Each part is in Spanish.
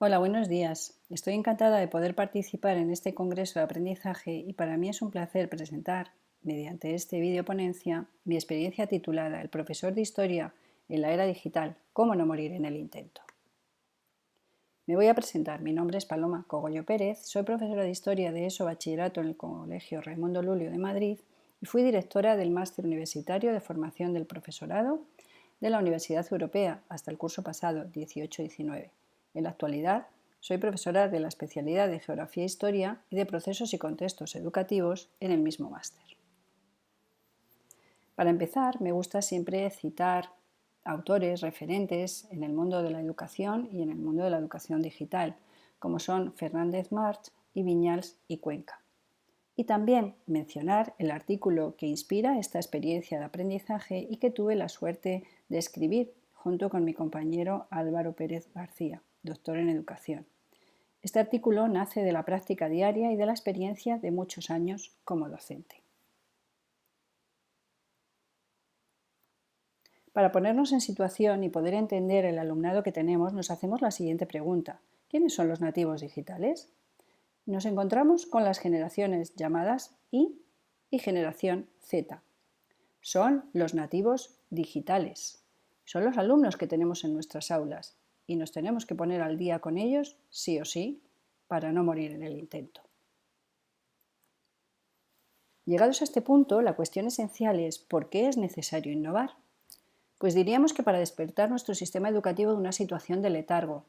Hola, buenos días. Estoy encantada de poder participar en este congreso de aprendizaje y para mí es un placer presentar, mediante este vídeo ponencia, mi experiencia titulada El profesor de historia en la era digital, cómo no morir en el intento. Me voy a presentar. Mi nombre es Paloma Cogollo Pérez, soy profesora de historia de ESO Bachillerato en el Colegio Raimundo Lulio de Madrid y fui directora del Máster Universitario de Formación del Profesorado de la Universidad Europea hasta el curso pasado 18-19. En la actualidad, soy profesora de la especialidad de Geografía e Historia y de Procesos y Contextos Educativos en el mismo máster. Para empezar, me gusta siempre citar autores referentes en el mundo de la educación y en el mundo de la educación digital, como son Fernández March y Viñals y Cuenca. Y también mencionar el artículo que inspira esta experiencia de aprendizaje y que tuve la suerte de escribir junto con mi compañero Álvaro Pérez García, doctor en educación. Este artículo nace de la práctica diaria y de la experiencia de muchos años como docente. Para ponernos en situación y poder entender el alumnado que tenemos, nos hacemos la siguiente pregunta. ¿Quiénes son los nativos digitales? Nos encontramos con las generaciones llamadas I y generación Z. Son los nativos digitales. Son los alumnos que tenemos en nuestras aulas y nos tenemos que poner al día con ellos sí o sí para no morir en el intento. Llegados a este punto, la cuestión esencial es ¿por qué es necesario innovar? Pues diríamos que para despertar nuestro sistema educativo de una situación de letargo,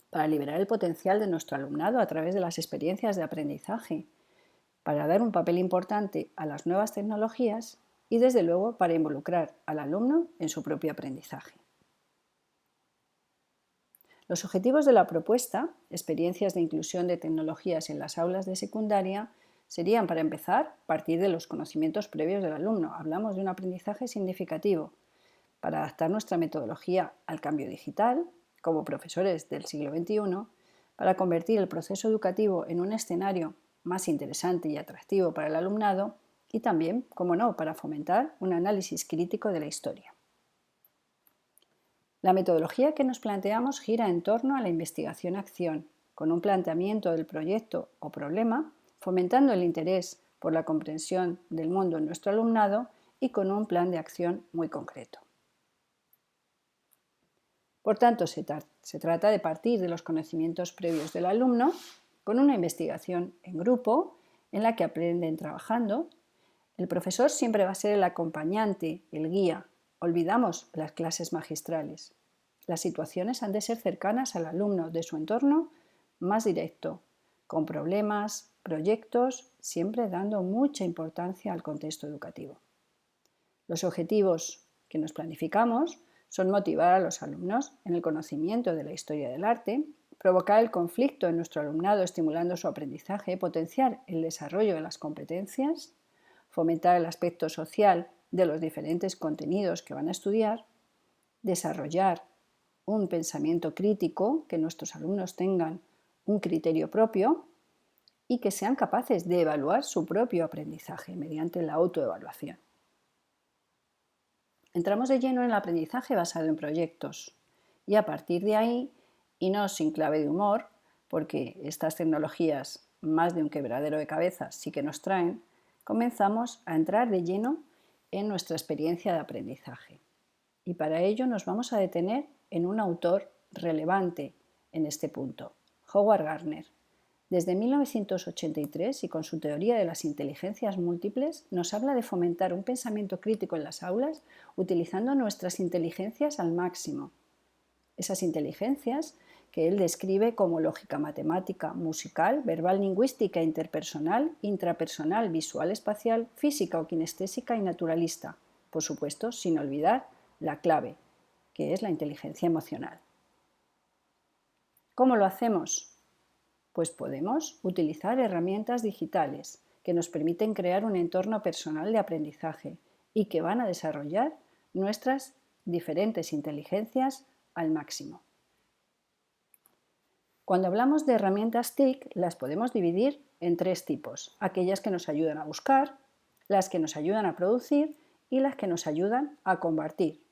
para liberar el potencial de nuestro alumnado a través de las experiencias de aprendizaje, para dar un papel importante a las nuevas tecnologías y, desde luego, para involucrar al alumno en su propio aprendizaje. Los objetivos de la propuesta, experiencias de inclusión de tecnologías en las aulas de secundaria, serían, para empezar, partir de los conocimientos previos del alumno. Hablamos de un aprendizaje significativo, para adaptar nuestra metodología al cambio digital, como profesores del siglo XXI, para convertir el proceso educativo en un escenario más interesante y atractivo para el alumnado y también, como no, para fomentar un análisis crítico de la historia. La metodología que nos planteamos gira en torno a la investigación-acción, con un planteamiento del proyecto o problema, fomentando el interés por la comprensión del mundo en nuestro alumnado y con un plan de acción muy concreto. Por tanto, se trata de partir de los conocimientos previos del alumno con una investigación en grupo en la que aprenden trabajando. El profesor siempre va a ser el acompañante, el guía. Olvidamos las clases magistrales. Las situaciones han de ser cercanas al alumno de su entorno más directo, con problemas, proyectos, siempre dando mucha importancia al contexto educativo. Los objetivos que nos planificamos son motivar a los alumnos en el conocimiento de la historia del arte, provocar el conflicto en nuestro alumnado estimulando su aprendizaje, potenciar el desarrollo de las competencias, fomentar el aspecto social de los diferentes contenidos que van a estudiar, desarrollar un pensamiento crítico, que nuestros alumnos tengan un criterio propio y que sean capaces de evaluar su propio aprendizaje mediante la autoevaluación. Entramos de lleno en el aprendizaje basado en proyectos y a partir de ahí, y no sin clave de humor, porque estas tecnologías, más de un quebradero de cabeza, sí que nos traen, comenzamos a entrar de lleno en nuestra experiencia de aprendizaje. Y para ello nos vamos a detener en un autor relevante en este punto, Howard Gardner. Desde 1983 y con su teoría de las inteligencias múltiples nos habla de fomentar un pensamiento crítico en las aulas utilizando nuestras inteligencias al máximo. Esas inteligencias que él describe como lógica matemática, musical, verbal lingüística, interpersonal, intrapersonal, visual espacial, física o kinestésica y naturalista. Por supuesto, sin olvidar la clave, que es la inteligencia emocional. ¿Cómo lo hacemos? Pues podemos utilizar herramientas digitales que nos permiten crear un entorno personal de aprendizaje y que van a desarrollar nuestras diferentes inteligencias al máximo. Cuando hablamos de herramientas TIC, las podemos dividir en tres tipos: aquellas que nos ayudan a buscar, las que nos ayudan a producir y las que nos ayudan a compartir.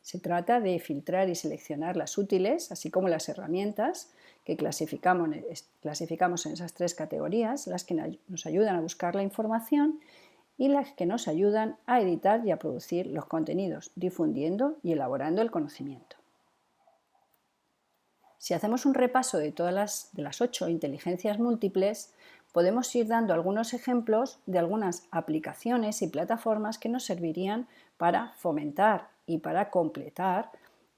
Se trata de filtrar y seleccionar las útiles, así como las herramientas que clasificamos en esas tres categorías, las que nos ayudan a buscar la información y las que nos ayudan a editar y a producir los contenidos, difundiendo y elaborando el conocimiento. Si hacemos un repaso de todas las 8 inteligencias múltiples, podemos ir dando algunos ejemplos de algunas aplicaciones y plataformas que nos servirían para fomentar y para completar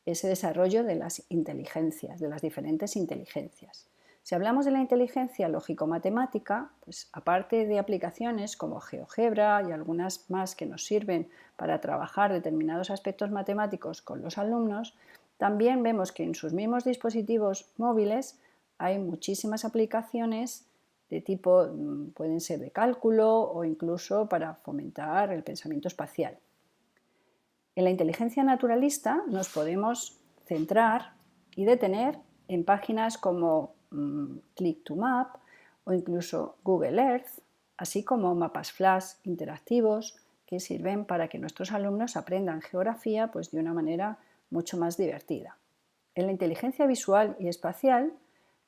ese desarrollo de las inteligencias, de las diferentes inteligencias. Si hablamos de la inteligencia lógico-matemática, pues aparte de aplicaciones como GeoGebra y algunas más que nos sirven para trabajar determinados aspectos matemáticos con los alumnos, también vemos que en sus mismos dispositivos móviles hay muchísimas aplicaciones de tipo, pueden ser de cálculo o incluso para fomentar el pensamiento espacial. En la inteligencia naturalista nos podemos centrar y detener en páginas como Click2Map o incluso Google Earth, así como mapas flash interactivos que sirven para que nuestros alumnos aprendan geografía pues, de una manera mucho más divertida. En la inteligencia visual y espacial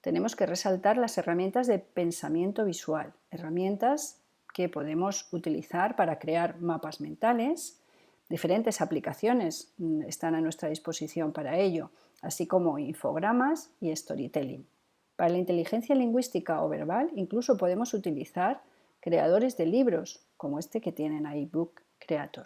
tenemos que resaltar las herramientas de pensamiento visual, herramientas que podemos utilizar para crear mapas mentales. Diferentes aplicaciones están a nuestra disposición para ello, así como infogramas y storytelling. Para la inteligencia lingüística o verbal incluso podemos utilizar creadores de libros, como este que tienen ahí, Book Creator.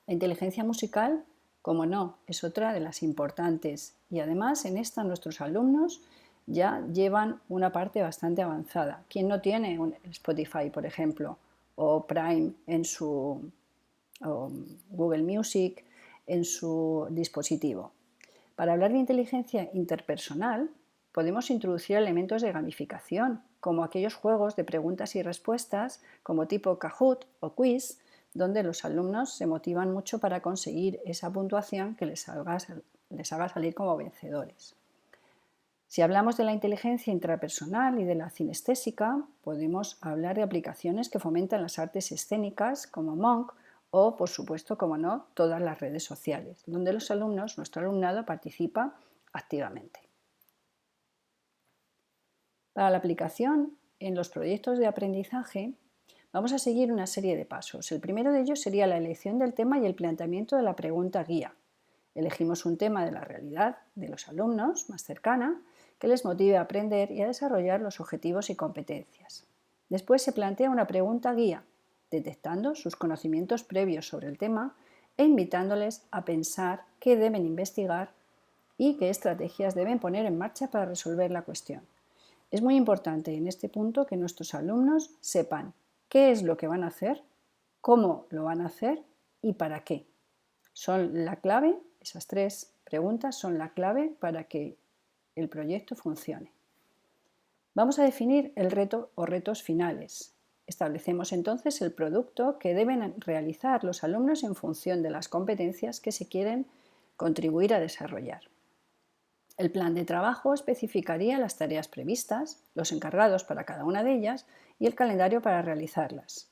La inteligencia musical, como no, es otra de las importantes y además en esta nuestros alumnos ya llevan una parte bastante avanzada. ¿Quién no tiene un Spotify, por ejemplo, o Prime en su o Google Music en su dispositivo? Para hablar de inteligencia interpersonal, podemos introducir elementos de gamificación, como aquellos juegos de preguntas y respuestas como tipo Kahoot o Quiz, donde los alumnos se motivan mucho para conseguir esa puntuación que les haga salir como vencedores. Si hablamos de la inteligencia intrapersonal y de la cinestésica, podemos hablar de aplicaciones que fomentan las artes escénicas como Monk o, por supuesto, como no, todas las redes sociales, donde los alumnos, nuestro alumnado, participa activamente. Para la aplicación en los proyectos de aprendizaje, vamos a seguir una serie de pasos. El primero de ellos sería la elección del tema y el planteamiento de la pregunta guía. Elegimos un tema de la realidad de los alumnos más cercana que les motive a aprender y a desarrollar los objetivos y competencias. Después se plantea una pregunta guía, detectando sus conocimientos previos sobre el tema e invitándoles a pensar qué deben investigar y qué estrategias deben poner en marcha para resolver la cuestión. Es muy importante en este punto que nuestros alumnos sepan qué es lo que van a hacer, cómo lo van a hacer y para qué. Son la clave, esas 3 preguntas son la clave para que el proyecto funcione. Vamos a definir el reto o retos finales. Establecemos entonces el producto que deben realizar los alumnos en función de las competencias que se quieren contribuir a desarrollar. El plan de trabajo especificaría las tareas previstas, los encargados para cada una de ellas y el calendario para realizarlas.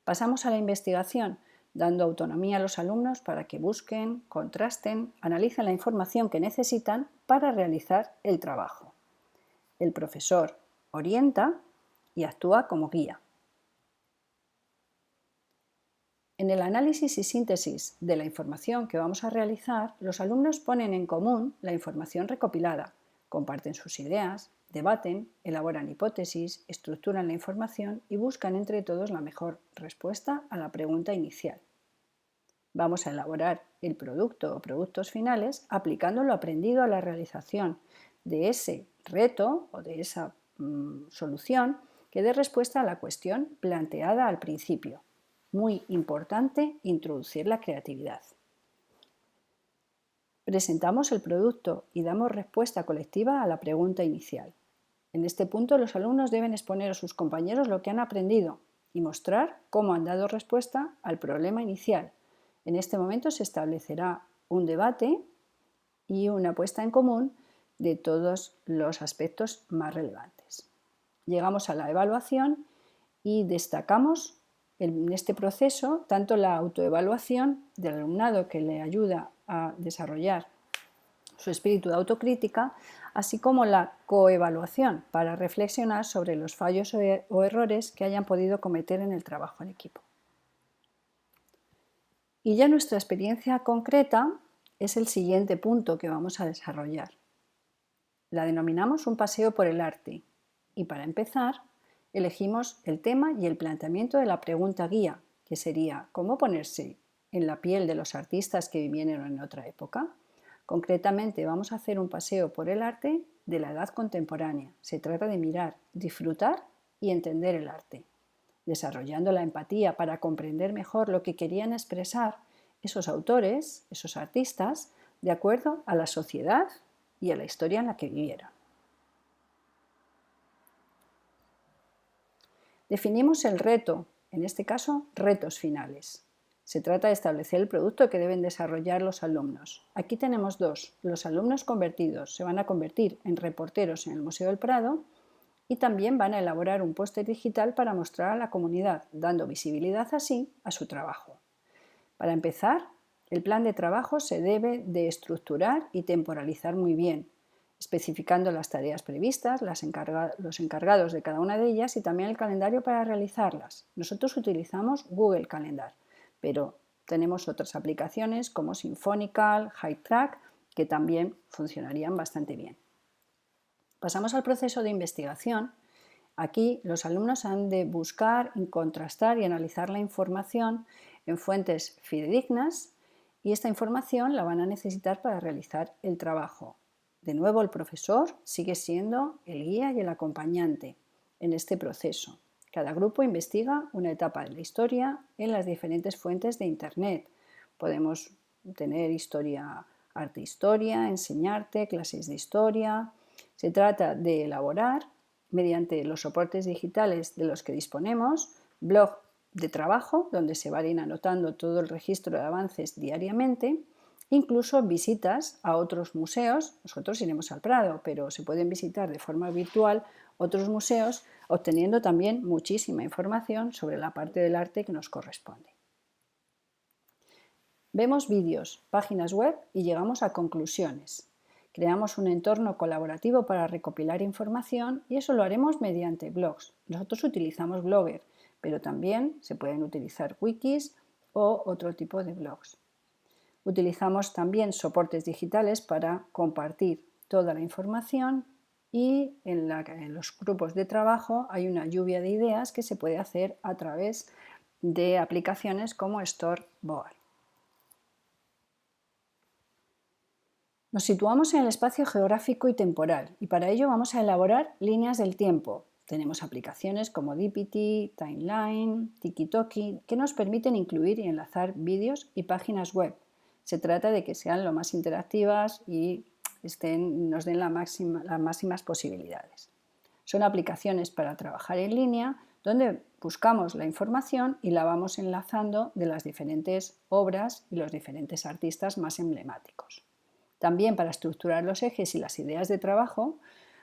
Pasamos a la investigación, dando autonomía a los alumnos para que busquen, contrasten, analicen la información que necesitan para realizar el trabajo. El profesor orienta y actúa como guía. En el análisis y síntesis de la información que vamos a realizar, los alumnos ponen en común la información recopilada, comparten sus ideas, debaten, elaboran hipótesis, estructuran la información y buscan entre todos la mejor respuesta a la pregunta inicial. Vamos a elaborar el producto o productos finales aplicando lo aprendido a la realización de ese reto o de esa solución que dé respuesta a la cuestión planteada al principio. Muy importante introducir la creatividad. Presentamos el producto y damos respuesta colectiva a la pregunta inicial. En este punto los alumnos deben exponer a sus compañeros lo que han aprendido y mostrar cómo han dado respuesta al problema inicial. En este momento se establecerá un debate y una puesta en común de todos los aspectos más relevantes. Llegamos a la evaluación y destacamos en este proceso tanto la autoevaluación del alumnado, que le ayuda a desarrollar su espíritu de autocrítica, así como la coevaluación para reflexionar sobre los fallos o errores que hayan podido cometer en el trabajo en equipo. Y ya nuestra experiencia concreta es el siguiente punto que vamos a desarrollar. La denominamos un paseo por el arte y para empezar elegimos el tema y el planteamiento de la pregunta guía, que sería ¿cómo ponerse en la piel de los artistas que vivieron en otra época? Concretamente vamos a hacer un paseo por el arte de la edad contemporánea. Se trata de mirar, disfrutar y entender el arte, desarrollando la empatía para comprender mejor lo que querían expresar esos autores, esos artistas, de acuerdo a la sociedad y a la historia en la que vivieron. Definimos el reto, en este caso, retos finales. Se trata de establecer el producto que deben desarrollar los alumnos. Aquí tenemos dos. Los alumnos convertidos se van a convertir en reporteros en el Museo del Prado y también van a elaborar un póster digital para mostrar a la comunidad, dando visibilidad así a su trabajo. Para empezar, el plan de trabajo se debe de estructurar y temporalizar muy bien, especificando las tareas previstas, los encargados de cada una de ellas y también el calendario para realizarlas. Nosotros utilizamos Google Calendar, pero tenemos otras aplicaciones como Symfonical, HighTrack, que también funcionarían bastante bien. Pasamos al proceso de investigación. Aquí los alumnos han de buscar, contrastar y analizar la información en fuentes fidedignas y esta información la van a necesitar para realizar el trabajo. De nuevo, el profesor sigue siendo el guía y el acompañante en este proceso. Cada grupo investiga una etapa de la historia en las diferentes fuentes de Internet. Podemos tener historia, arte historia, enseñarte, clases de historia. Se trata de elaborar, mediante los soportes digitales de los que disponemos, blog de trabajo, donde se va a ir anotando todo el registro de avances diariamente, incluso visitas a otros museos. Nosotros iremos al Prado, pero se pueden visitar de forma virtual otros museos, obteniendo también muchísima información sobre la parte del arte que nos corresponde. Vemos vídeos, páginas web y llegamos a conclusiones. Creamos un entorno colaborativo para recopilar información y eso lo haremos mediante blogs. Nosotros utilizamos Blogger, pero también se pueden utilizar wikis o otro tipo de blogs. Utilizamos también soportes digitales para compartir toda la información y en los grupos de trabajo hay una lluvia de ideas que se puede hacer a través de aplicaciones como Storyboard. Nos situamos en el espacio geográfico y temporal y para ello vamos a elaborar líneas del tiempo. Tenemos aplicaciones como Dipity, Timeline, Tiki-Toki que nos permiten incluir y enlazar vídeos y páginas web. Se trata de que sean lo más interactivas y nos den las máximas posibilidades. Son aplicaciones para trabajar en línea donde buscamos la información y la vamos enlazando de las diferentes obras y los diferentes artistas más emblemáticos. También para estructurar los ejes y las ideas de trabajo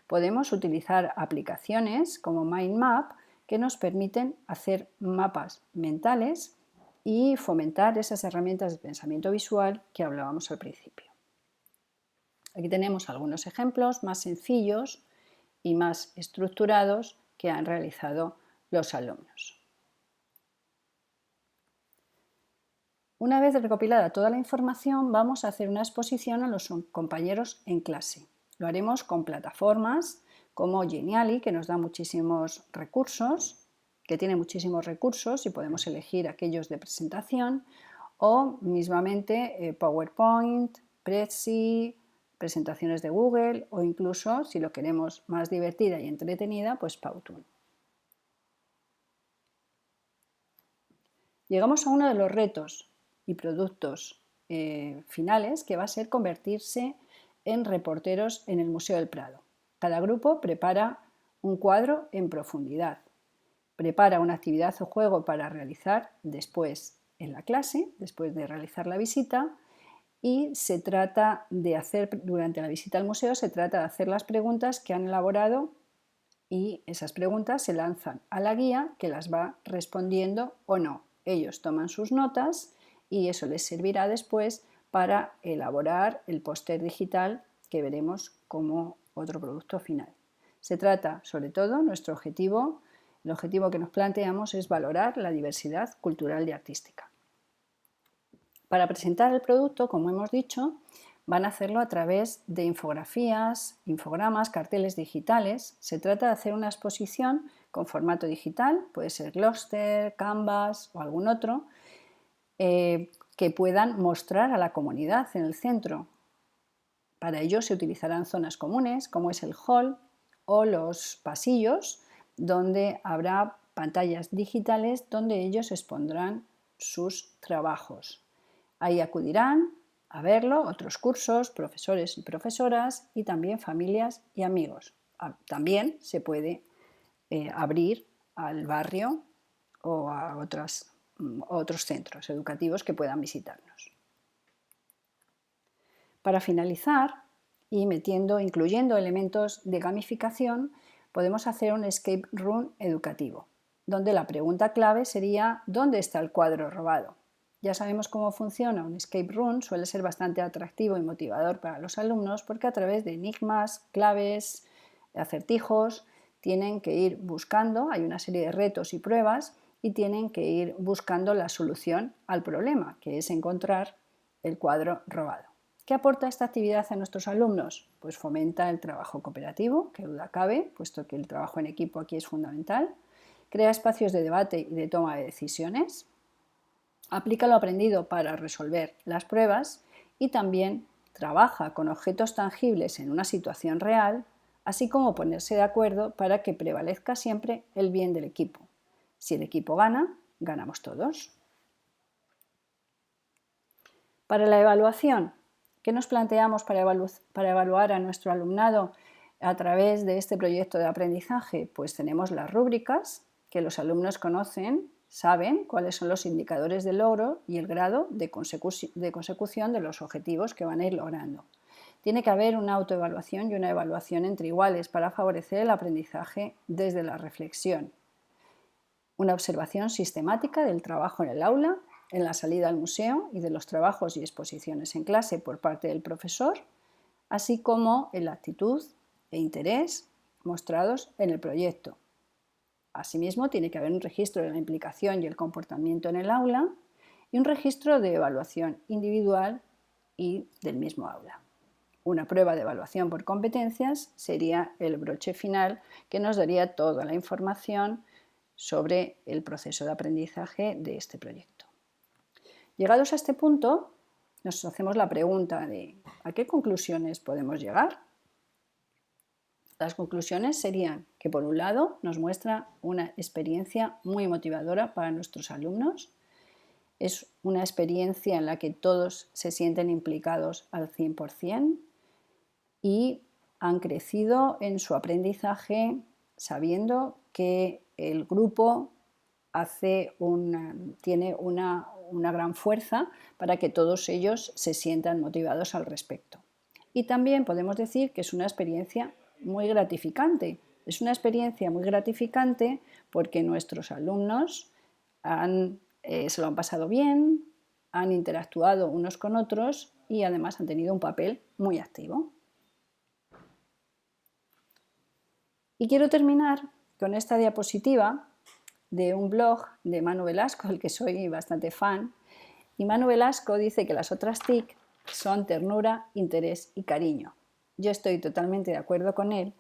podemos utilizar aplicaciones como MindMap que nos permiten hacer mapas mentales y fomentar esas herramientas de pensamiento visual que hablábamos al principio. Aquí tenemos algunos ejemplos más sencillos y más estructurados que han realizado los alumnos. Una vez recopilada toda la información, vamos a hacer una exposición a los compañeros en clase. Lo haremos con plataformas como Genially, que nos da muchísimos recursos, que tiene muchísimos recursos y podemos elegir aquellos de presentación, o mismamente PowerPoint, Prezi, presentaciones de Google o incluso, si lo queremos más divertida y entretenida, pues Powtoon. Llegamos a uno de los retos y productos finales, que va a ser convertirse en reporteros en el Museo del Prado. Cada grupo prepara un cuadro en profundidad, prepara una actividad o juego para realizar después en la clase, después de realizar la visita, y se trata de hacer, durante la visita al museo, se trata de hacer las preguntas que han elaborado y esas preguntas se lanzan a la guía que las va respondiendo o no. Ellos toman sus notas y eso les servirá después para elaborar el póster digital que veremos como otro producto final. Se trata, sobre todo, el objetivo que nos planteamos es valorar la diversidad cultural y artística. Para presentar el producto, como hemos dicho, van a hacerlo a través de infografías, infogramas, carteles digitales. Se trata de hacer una exposición con formato digital, puede ser Gloster, Canvas o algún otro, que puedan mostrar a la comunidad en el centro. Para ello se utilizarán zonas comunes, como es el hall o los pasillos, donde habrá pantallas digitales donde ellos expondrán sus trabajos. Ahí acudirán a verlo otros cursos, profesores y profesoras y también familias y amigos. También se puede abrir al barrio o a otros centros educativos que puedan visitarnos. Para finalizar, y incluyendo elementos de gamificación, podemos hacer un escape room educativo, donde la pregunta clave sería ¿dónde está el cuadro robado? Ya sabemos cómo funciona un escape room, suele ser bastante atractivo y motivador para los alumnos porque a través de enigmas, claves, acertijos, tienen que ir buscando, hay una serie de retos y pruebas y tienen que ir buscando la solución al problema, que es encontrar el cuadro robado. ¿Qué aporta esta actividad a nuestros alumnos? Pues fomenta el trabajo cooperativo, que duda cabe, puesto que el trabajo en equipo aquí es fundamental, crea espacios de debate y de toma de decisiones, aplica lo aprendido para resolver las pruebas y también trabaja con objetos tangibles en una situación real, así como ponerse de acuerdo para que prevalezca siempre el bien del equipo. Si el equipo gana, ganamos todos. Para la evaluación, ¿qué nos planteamos para evaluar a nuestro alumnado a través de este proyecto de aprendizaje? Pues tenemos las rúbricas que los alumnos conocen, saben cuáles son los indicadores de logro y el grado de consecución de los objetivos que van a ir logrando. Tiene que haber una autoevaluación y una evaluación entre iguales para favorecer el aprendizaje desde la reflexión. Una observación sistemática del trabajo en el aula, en la salida al museo y de los trabajos y exposiciones en clase por parte del profesor, así como en la actitud e interés mostrados en el proyecto. Asimismo, tiene que haber un registro de la implicación y el comportamiento en el aula y un registro de evaluación individual y del mismo aula. Una prueba de evaluación por competencias sería el broche final que nos daría toda la información sobre el proceso de aprendizaje de este proyecto. Llegados a este punto, nos hacemos la pregunta de ¿a qué conclusiones podemos llegar? Las conclusiones serían que, por un lado, nos muestra una experiencia muy motivadora para nuestros alumnos. Es una experiencia en la que todos se sienten implicados al 100% y han crecido en su aprendizaje sabiendo que el grupo tiene una gran fuerza para que todos ellos se sientan motivados al respecto. Y también podemos decir que es una experiencia muy gratificante. Es una experiencia muy gratificante porque nuestros alumnos se lo han pasado bien, han interactuado unos con otros y además han tenido un papel muy activo. Y quiero terminar con esta diapositiva de un blog de Manu Velasco, del que soy bastante fan. Y Manu Velasco dice que las otras TIC son ternura, interés y cariño. Yo estoy totalmente de acuerdo con él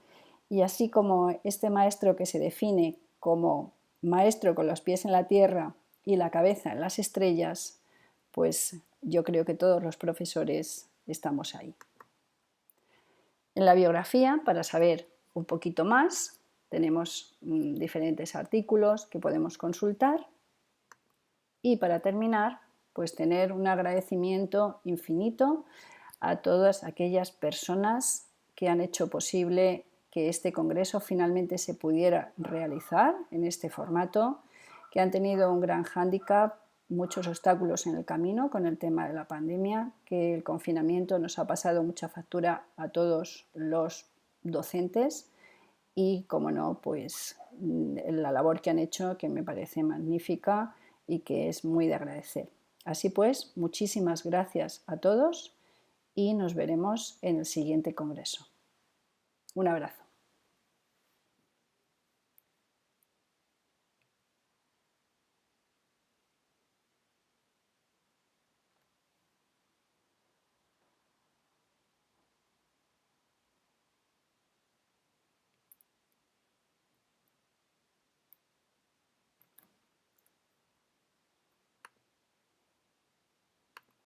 y así como este maestro que se define como maestro con los pies en la tierra y la cabeza en las estrellas, pues yo creo que todos los profesores estamos ahí. En la biografía, para saber un poquito más, tenemos diferentes artículos que podemos consultar y para terminar, pues tener un agradecimiento infinito a todas aquellas personas que han hecho posible que este congreso finalmente se pudiera realizar en este formato, que han tenido un gran hándicap, muchos obstáculos en el camino con el tema de la pandemia, que el confinamiento nos ha pasado mucha factura a todos los docentes y, como no, pues la labor que han hecho, que me parece magnífica y que es muy de agradecer. Así pues, muchísimas gracias a todos y nos veremos en el siguiente congreso. Un abrazo.